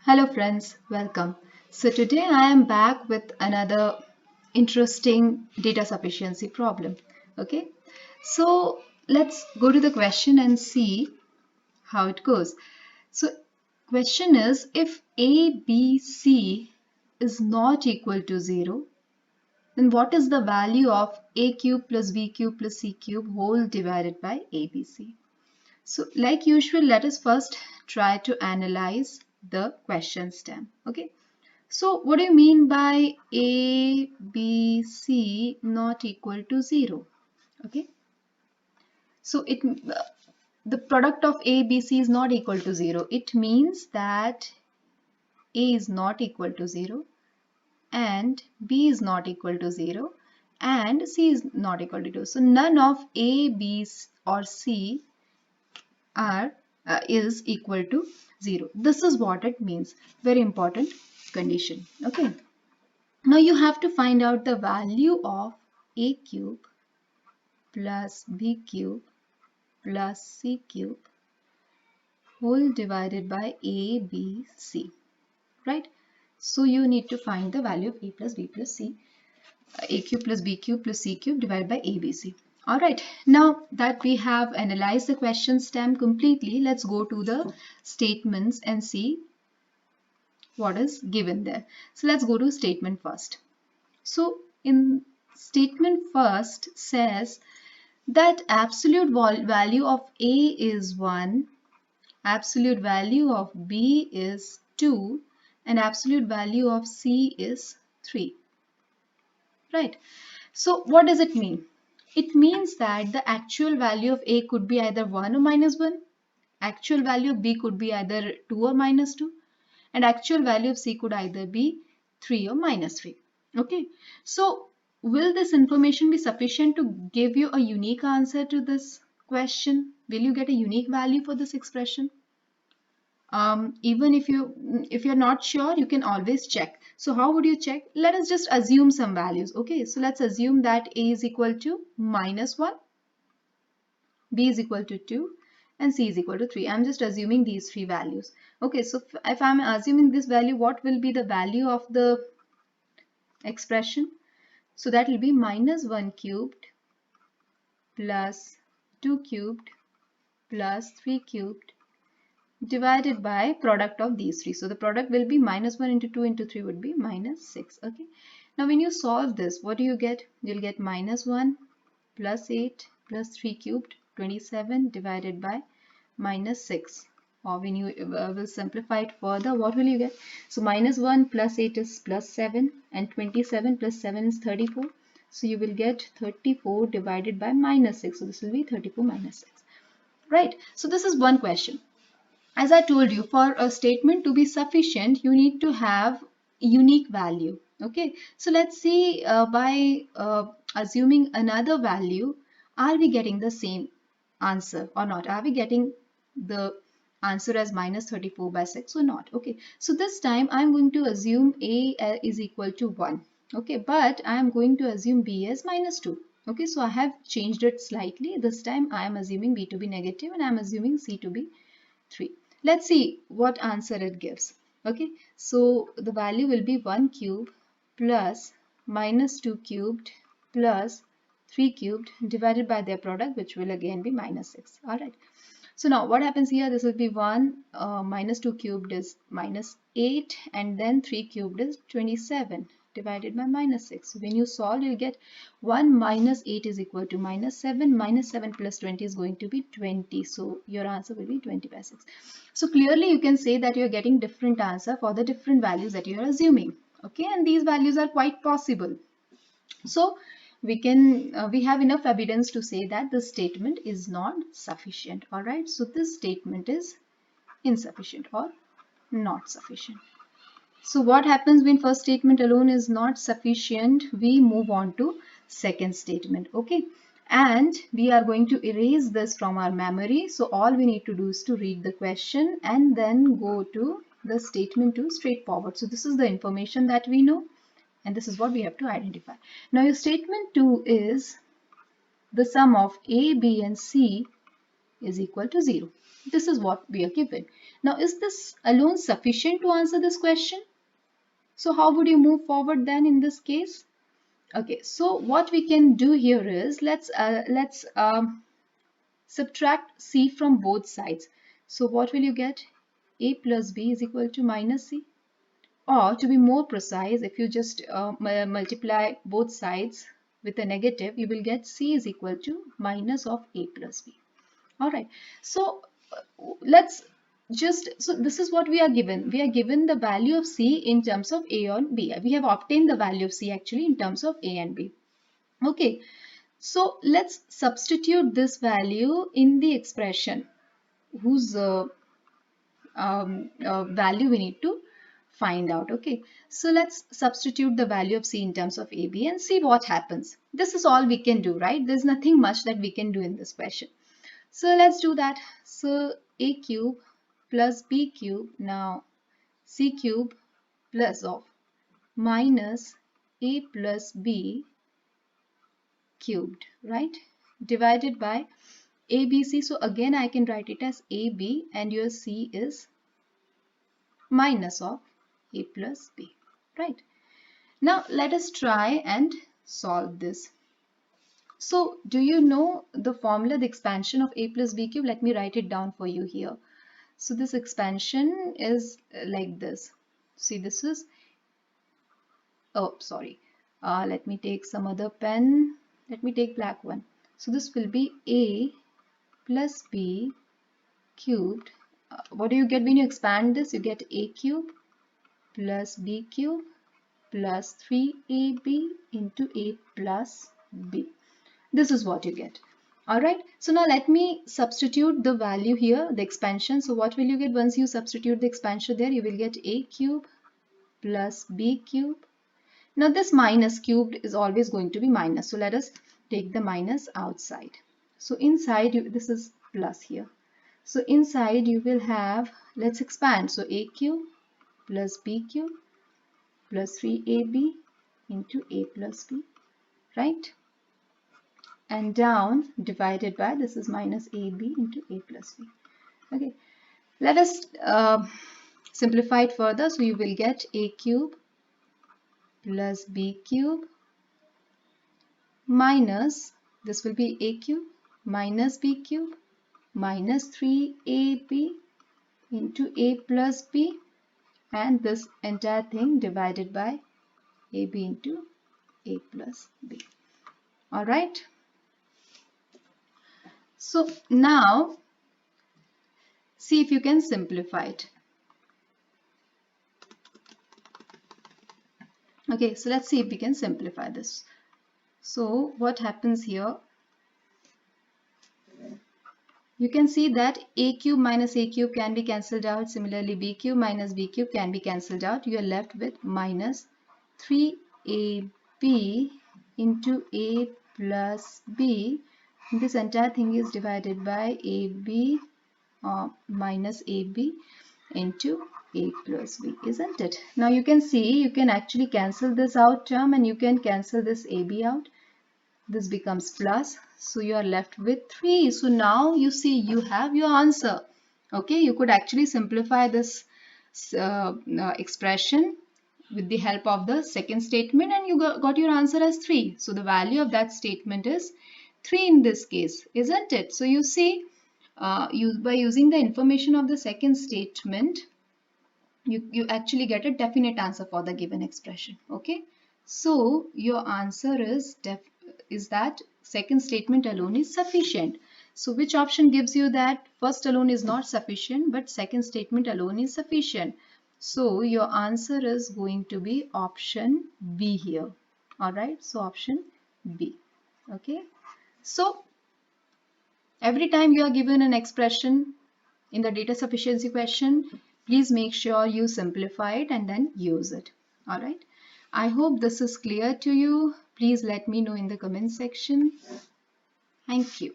Hello friends, welcome. So today I am back with another interesting data sufficiency problem. Okay, so let's go to the question and see how it goes. So question is, if A, B, C is not equal to 0, then what is the value of A cube plus B cube plus C cube whole divided by ABC? So like usual, let us first try to analyze the question stem. Okay. So what do you mean by A, B, C not equal to 0? Okay. So the product of A, B, C is not equal to 0. It means that A is not equal to 0 and B is not equal to 0 and C is not equal to 2. So none of A, B or C are is equal to 0. This is what it means. Very important condition. Okay. Now you have to find out the value of A cube plus B cube plus C cube whole divided by A, B, C. Right? So you need to find the value of A plus B plus C, A cube plus B cube plus C cube divided by A, B, C. Alright, now that we have analyzed the question stem completely, let's go to the statements and see what is given there. So let's go to statement first. So in statement first says that absolute value of A is 1, absolute value of B is 2 and absolute value of C is 3. Right. So what does it mean? It means that the actual value of A could be either 1 or minus 1. Actual value of B could be either 2 or minus 2. And actual value of C could either be 3 or minus 3. Okay. So will this information be sufficient to give you a unique answer to this question? Will you get a unique value for this expression? Even if you're not sure, you can always check. So how would you check? Let us just assume some values. Okay, so let's assume that A is equal to minus 1, B is equal to 2 and C is equal to 3. I'm just assuming these three values. Okay, so if I'm assuming this value, what will be the value of the expression? So that will be minus 1 cubed plus 2 cubed plus 3 cubed divided by product of these three. So the product will be minus 1 into 2 into 3 would be minus 6. Okay. Now when you solve this, what do you get? You'll get minus 1 plus 8 plus 3 cubed 27 divided by minus 6. Or when you will simplify it further, what will you get? So minus 1 plus 8 is plus 7 and 27 plus 7 is 34. So you will get 34 divided by minus 6. So this will be 34 minus 6. Right. So this is one question. As I told you, for a statement to be sufficient, you need to have unique value. Okay, so let's see by assuming another value, are we getting the same answer or not? Are we getting the answer as minus 34 by 6 or not? Okay, so this time I'm going to assume A is equal to 1. Okay, but I am going to assume B as minus 2. Okay, so I have changed it slightly. This time I am assuming B to be negative and I am assuming C to be 3. Let's see what answer it gives. Okay, so the value will be 1 cube plus minus 2 cubed plus 3 cubed divided by their product, which will again be minus 6. Alright, so now what happens here? This will be 1 minus 2 cubed is minus 8 and then 3 cubed is 27 divided by minus 6. So when you solve, you'll get 1 minus 8 is equal to minus 7. Minus 7 plus 20 is going to be 20. So your answer will be 20 by 6. So clearly you can say that you're getting different answer for the different values that you're assuming. Okay, and these values are quite possible. So we have enough evidence to say that this statement is not sufficient. All right, so this statement is insufficient or not sufficient. So what happens when first statement alone is not sufficient? We move on to second statement. Okay, and we are going to erase this from our memory. So all we need to do is to read the question and then go to the statement 2 straightforward. So this is the information that we know and this is what we have to identify. Now your statement 2 is the sum of A, B and C is equal to 0. This is what we are given. Now, is this alone sufficient to answer this question? So how would you move forward then in this case? Okay, so what we can do here is let's subtract c from both sides. So what will you get? A plus b is equal to minus c. Or to be more precise, if you just multiply both sides with a negative, you will get c is equal to minus of a plus b. All right. So let's so this is what we are given. We are given the value of c in terms of a and b. We have obtained the value of c actually in terms of a and b. Okay. So let's substitute this value in the expression whose value we need to find out. Okay, so let's substitute the value of c in terms of ab and see what happens. This is all we can do, right? There's nothing much that we can do in this question. So let's do that. So a cube plus b cube, now c cube plus of minus a plus b cubed, right? Divided by ABC. So again I can write it as AB and your C is minus of A plus B, right? Now let us try and solve this. So do you know the formula, the expansion of A plus B cube? Let me write it down for you here. So this expansion is like this. See, this is, oh sorry, let me take some other pen. Let me take black one. So this will be A plus B cubed. What do you get when you expand this? You get a cube plus b cube plus 3ab into a plus b. This is what you get. Alright, so now let me substitute the value here, the expansion. So what will you get once you substitute the expansion there? You will get a cube plus b cube. Now this minus cubed is always going to be minus. So let us take the minus outside. So inside, this is plus here. So inside you will have, let's expand. So a cube plus b cube plus 3ab into a plus b, right? And down divided by, this is minus ab into a plus b. Okay, let us simplify it further. So you will get a cube plus b cube minus, this will be a cube minus b cube minus 3ab into a plus b, and this entire thing divided by ab into a plus b. All right. So now see if you can simplify it. Okay, so let's see if we can simplify this. So what happens here? You can see that a cube minus a cube can be cancelled out. Similarly, b cube minus b cube can be cancelled out. You are left with minus 3ab into a plus b. This entire thing is divided by ab minus ab into a plus b, isn't it? Now you can see you can actually cancel this out term and you can cancel this ab out. This becomes plus, so you are left with 3. So now you see you have your answer. Okay, you could actually simplify this expression with the help of the second statement and you got your answer as 3. So the value of that statement is 3 in this case, isn't it? So you see, by using the information of the second statement, you actually get a definite answer for the given expression. Okay, so your answer is that second statement alone is sufficient. So which option gives you that first alone is not sufficient but second statement alone is sufficient? So your answer is going to be option B here. All right, so option B. Okay, so every time you are given an expression in the data sufficiency question, please make sure you simplify it and then use it. All right. I hope this is clear to you. Please let me know in the comment section. Thank you.